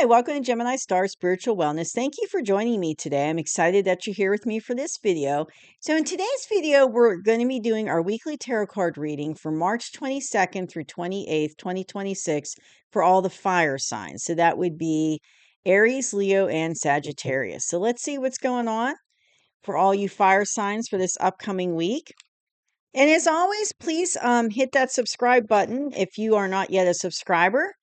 Hi, welcome to Gemini Star Spiritual Wellness. Thank you for joining me today. I'm excited that you're here with me for this video. So in today's video, we're going to be doing our weekly tarot card reading for March 22nd through 28th, 2026 for all the fire signs. So that would be Aries, Leo, and Sagittarius. So let's see what's going on for all you fire signs for this upcoming week. And as always, please hit that subscribe button if you are not yet a subscriber,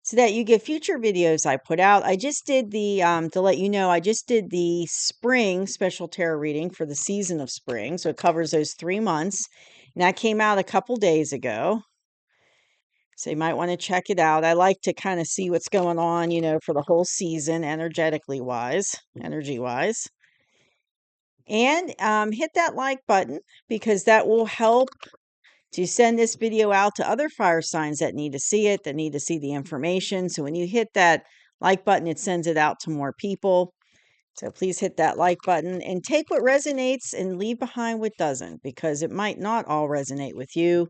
so that you get future videos I put out. I just did to let you know, I just did the spring special tarot reading for the season of spring. So it covers those 3 months. And that came out a couple days ago. So you might want to check it out. I like to kind of see what's going on, for the whole season, energy wise. And hit that like button because that will help to send this video out to other fire signs that need to see it, that need to see the information. So when you hit that like button, it sends it out to more people. So please hit that like button and take what resonates and leave behind what doesn't, because it might not all resonate with you,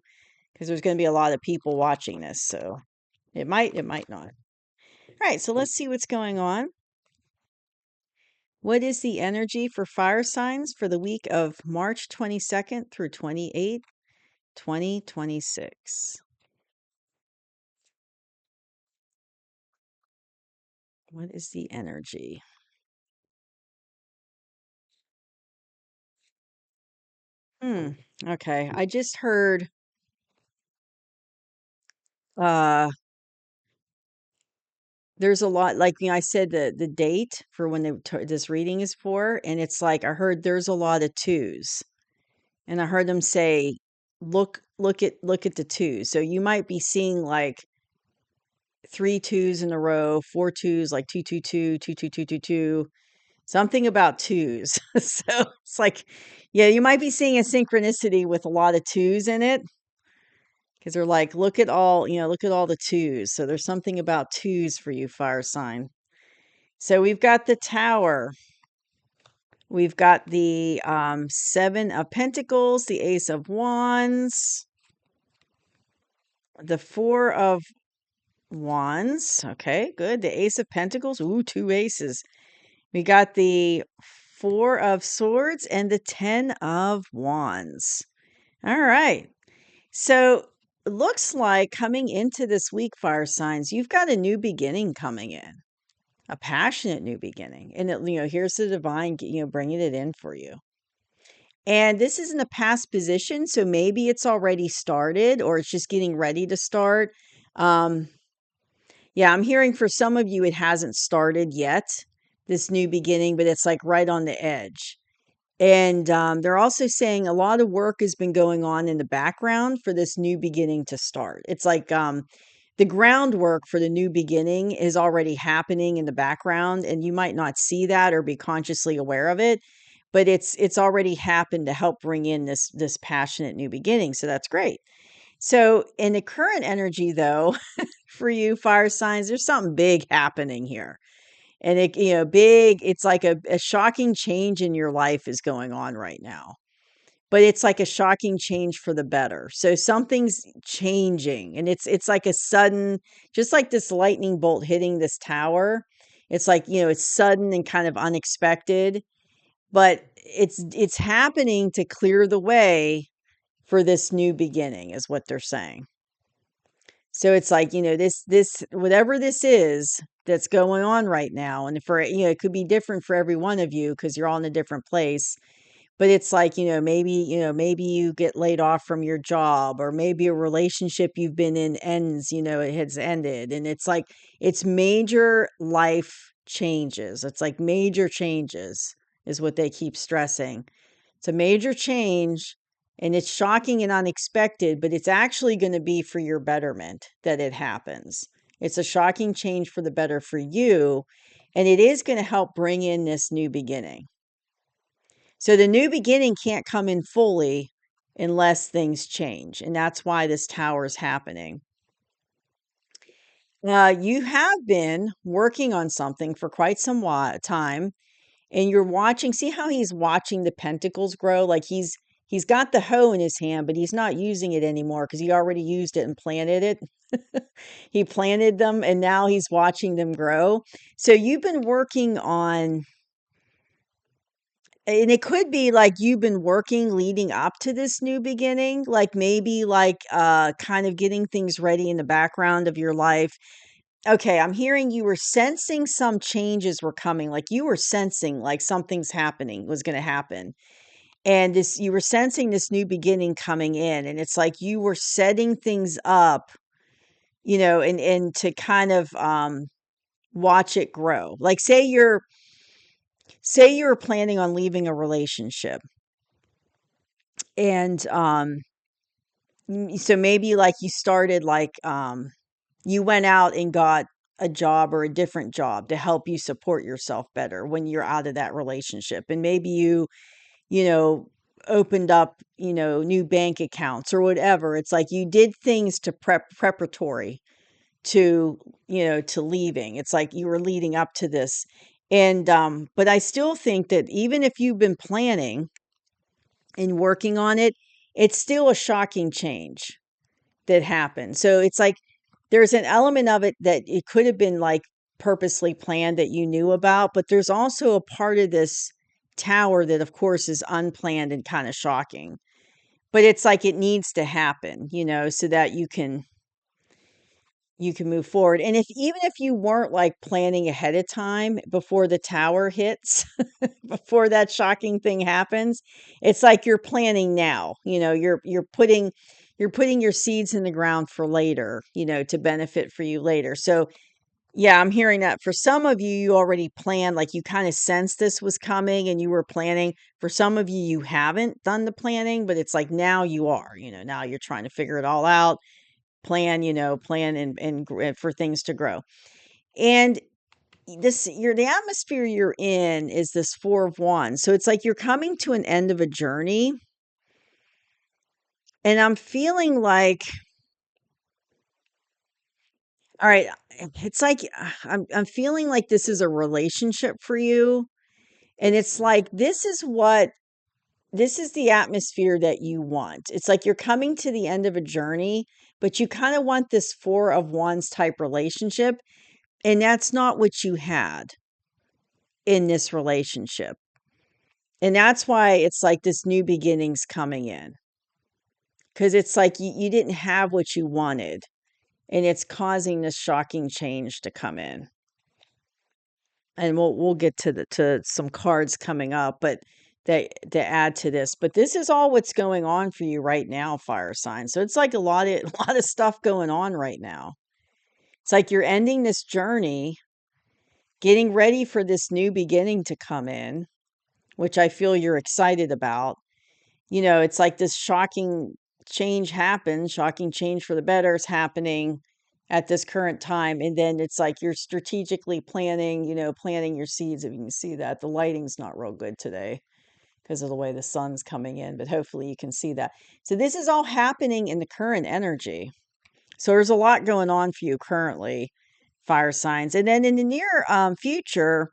because there's going to be a lot of people watching this. So it might not. All right, so let's see what's going on. What is the energy for fire signs for the week of March 22nd through 28th, 2026? What is the energy? Okay. I just heard uh there's a lot, like, I said the date for when this reading is for, and it's like I heard there's a lot of twos. And I heard them say look at the twos. So you might be seeing like 3 twos in a row, 4 twos, like 222, 22222, something about twos. So it's like, yeah, you might be seeing a synchronicity with a lot of twos in it. Because they're like, look at all the twos. So there's something about twos for you, fire sign. So we've got the Tower. We've got the 7 of Pentacles, the Ace of Wands, the 4 of Wands. Okay, good. The Ace of Pentacles. Ooh, 2 aces. We got the 4 of Swords and the 10 of Wands. All right. So it looks like coming into this week, fire signs, you've got a new beginning coming in, a passionate new beginning. And here's the divine, bringing it in for you. And this is in a past position. So maybe it's already started or it's just getting ready to start. Yeah, I'm hearing for some of you, it hasn't started yet, this new beginning, but it's like right on the edge. And they're also saying a lot of work has been going on in the background for this new beginning to start. It's like the groundwork for the new beginning is already happening in the background, and you might not see that or be consciously aware of it, but it's already happened to help bring in this passionate new beginning. So that's great. So in the current energy, though, for you fire signs, there's something big happening here. And it's like a shocking change in your life is going on right now. But it's like a shocking change for the better. So something's changing, and it's like a sudden, just like this lightning bolt hitting this tower. It's like, it's sudden and kind of unexpected, but it's happening to clear the way for this new beginning is what they're saying. So it's like, this whatever this is that's going on right now, and for it could be different for every one of you because you're all in a different place. But it's like, maybe you get laid off from your job, or maybe a relationship you've been in ends, it has ended. And it's like, it's major life changes. It's like major changes is what they keep stressing. It's a major change, and it's shocking and unexpected, but it's actually going to be for your betterment that it happens. It's a shocking change for the better for you, and it is going to help bring in this new beginning. So the new beginning can't come in fully unless things change, and that's why this tower is happening. You have been working on something for quite some time, and you're watching. See how he's watching the pentacles grow? Like he's he's got the hoe in his hand, but he's not using it anymore because he already used it and planted it. He planted them and now he's watching them grow. So you've been working on, and it could be like you've been working leading up to this new beginning, like maybe like kind of getting things ready in the background of your life. Okay, I'm hearing you were sensing some changes were coming, like you were sensing like something's happening was going to happen. And this you were sensing this new beginning coming in, and it's like you were setting things up, and to kind of watch it grow. Like say you're planning on leaving a relationship, and so maybe like you started like you went out and got a job or a different job to help you support yourself better when you're out of that relationship. And maybe you know, opened up, new bank accounts or whatever. It's like you did things to preparatory to, to leaving. It's like you were leading up to this. And but I still think that even if you've been planning and working on it, it's still a shocking change that happened. So it's like there's an element of it that it could have been like purposely planned that you knew about, but there's also a part of this tower that of course is unplanned and kind of shocking. But it's like it needs to happen, so that you can move forward. And if even if you weren't like planning ahead of time before the tower hits, before that shocking thing happens, it's like you're planning now. You're putting your seeds in the ground for later, to benefit for you later. So yeah, I'm hearing that for some of you, you already planned, like you kind of sensed this was coming and you were planning. For some of you, you haven't done the planning, but it's like now you are, now you're trying to figure it all out, plan and for things to grow. And the atmosphere you're in is this Four of Wands. So it's like you're coming to an end of a journey. And I'm feeling like, all right, it's like I'm feeling like this is a relationship for you. And it's like this is the atmosphere that you want. It's like you're coming to the end of a journey, but you kind of want this Four of Wands type relationship. And that's not what you had in this relationship. And that's why it's like this new beginning's coming in. Because it's like you didn't have what you wanted. And it's causing this shocking change to come in. And we'll get to some cards coming up, but that add to this. But this is all what's going on for you right now, fire sign. So it's like a lot of a lot of stuff going on right now. It's like you're ending this journey, getting ready for this new beginning to come in, which I feel you're excited about. It's like this shocking change for the better is happening at this current time. And then it's like you're strategically planting your seeds. If you can see that, the lighting's not real good today because of the way the sun's coming in, but hopefully you can see that. So this is all happening in the current energy. So there's a lot going on for you currently, fire signs. And then in the near future,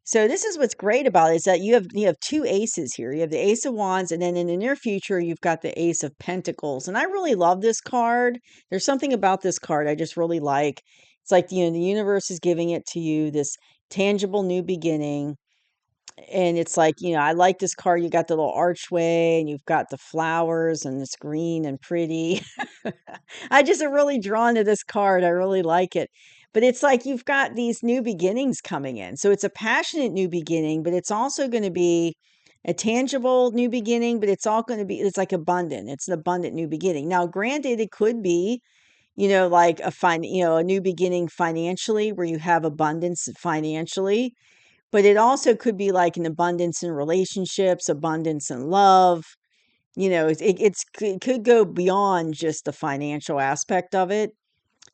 so this is what's great about it is that you have two aces here. You have the Ace of Wands, and then in the near future, you've got the Ace of Pentacles. And I really love this card. There's something about this card I just really like. It's like, the universe is giving it to you, this tangible new beginning. And it's like, I like this card. You got the little archway and you've got the flowers and it's green and pretty. I just am really drawn to this card. I really like it. But it's like you've got these new beginnings coming in. So it's a passionate new beginning, but it's also going to be a tangible new beginning, but it's like abundant. It's an abundant new beginning. Now, granted, it could be, like a new beginning financially where you have abundance financially, but it also could be like an abundance in relationships, abundance in love. It could go beyond just the financial aspect of it.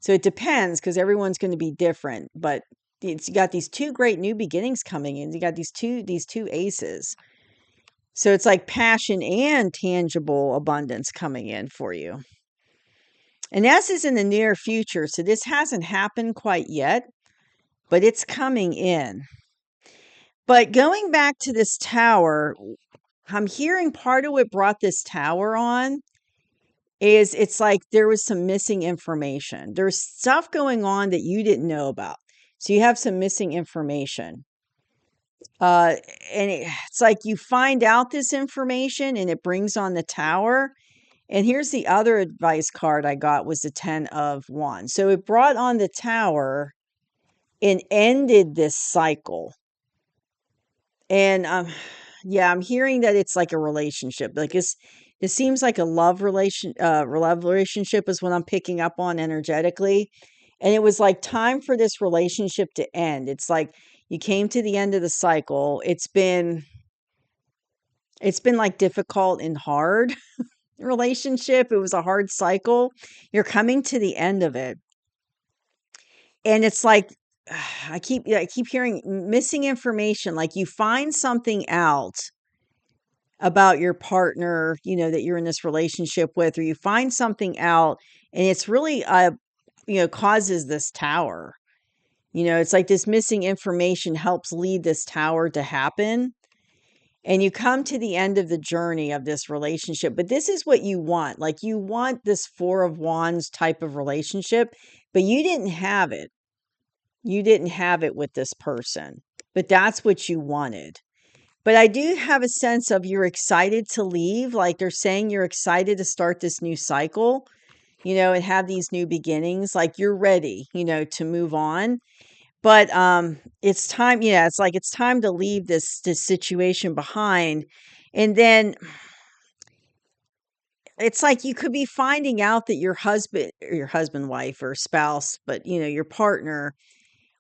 So it depends because everyone's going to be different. But you got these two great new beginnings coming in. You got these two aces. So it's like passion and tangible abundance coming in for you. And this is in the near future. So this hasn't happened quite yet, but it's coming in. But going back to this tower, I'm hearing part of what brought this tower on is it's like there was some missing information. There's stuff going on that you didn't know about. So you have some missing information. Uh, and it's like you find out this information and it brings on the tower. And here's the other advice card I got was the 10 of Wands. So it brought on the tower and ended this cycle. And yeah, I'm hearing that it's like a relationship. Like it seems like a love relationship is what I'm picking up on energetically. And it was like time for this relationship to end. It's like you came to the end of the cycle. It's been like difficult and hard relationship. It was a hard cycle. You're coming to the end of it. And it's like I keep hearing missing information. Like you find something out about your partner, that you're in this relationship with, or you find something out and it's really causes this tower. It's like this missing information helps lead this tower to happen. And you come to the end of the journey of this relationship. But this is what you want. Like you want this 4 of Wands type of relationship, but you didn't have it. You didn't have it with this person, but that's what you wanted. But I do have a sense of you're excited to leave. Like they're saying you're excited to start this new cycle, and have these new beginnings. Like you're ready, to move on. But it's time, it's like it's time to leave this situation behind. And then it's like you could be finding out that your husband or your husband, wife, or spouse, but your partner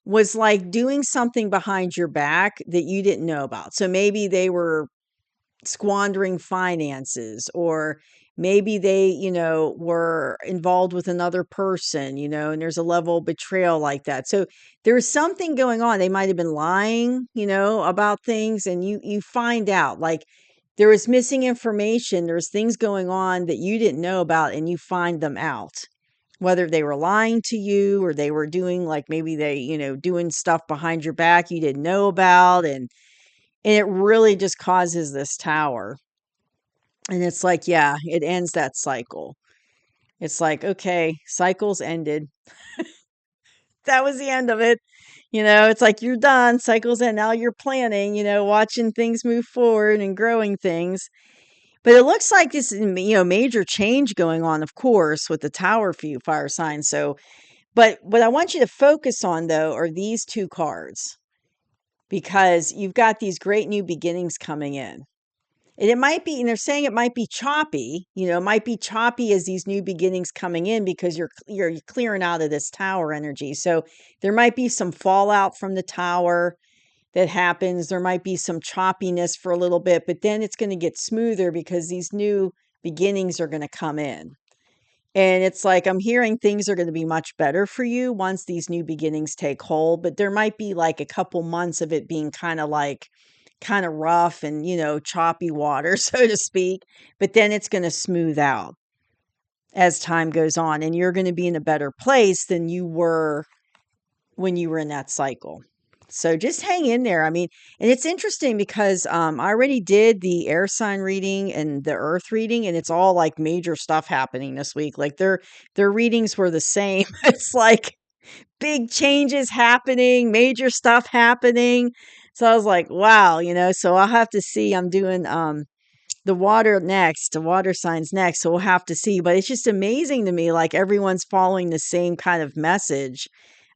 was like doing something behind your back that you didn't know about. So maybe they were squandering finances, or maybe they, were involved with another person, and there's a level of betrayal like that. So there's something going on. They might have been lying, about things, and you find out like there was missing information. There's things going on that you didn't know about, and you find them out. Whether they were lying to you or they were doing like maybe they, doing stuff behind your back you didn't know about. And it really just causes this tower. And it's like, yeah, it ends that cycle. It's like, okay, cycle's ended. That was the end of it. It's like you're done. Cycle's end. Now you're planning, watching things move forward and growing things. But it looks like this, major change going on, of course, with the tower for you, fire signs. So, but what I want you to focus on, though, are these two cards, because you've got these great new beginnings coming in. And it might be, and they're saying it might be choppy, it might be choppy as these new beginnings coming in because you're clearing out of this tower energy. So there might be some fallout from the tower that happens. There might be some choppiness for a little bit, but then it's going to get smoother because these new beginnings are going to come in. And it's like I'm hearing things are going to be much better for you once these new beginnings take hold, but there might be like a couple months of it being kind of rough and, choppy water, so to speak, but then it's going to smooth out as time goes on, and you're going to be in a better place than you were when you were in that cycle. So just hang in there. I mean, and it's interesting because I already did the air sign reading and the earth reading, and it's all like major stuff happening this week. Like their readings were the same. It's like big changes happening, major stuff happening. So I was like, wow, so I'll have to see. I'm doing the water signs next. So we'll have to see. But it's just amazing to me, like everyone's following the same kind of message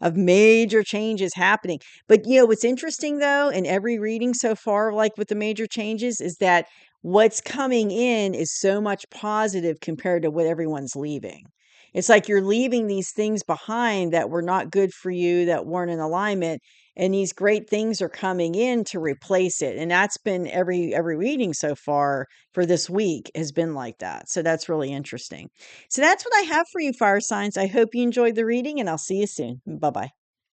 of major changes happening. But what's interesting though, in every reading so far, like with the major changes, is that what's coming in is so much positive compared to what everyone's leaving. It's like you're leaving these things behind that were not good for you, that weren't in alignment, and these great things are coming in to replace it. And that's been every reading so far for this week has been like that. So that's really interesting. So that's what I have for you, fire signs. I hope you enjoyed the reading, and I'll see you soon. Bye-bye.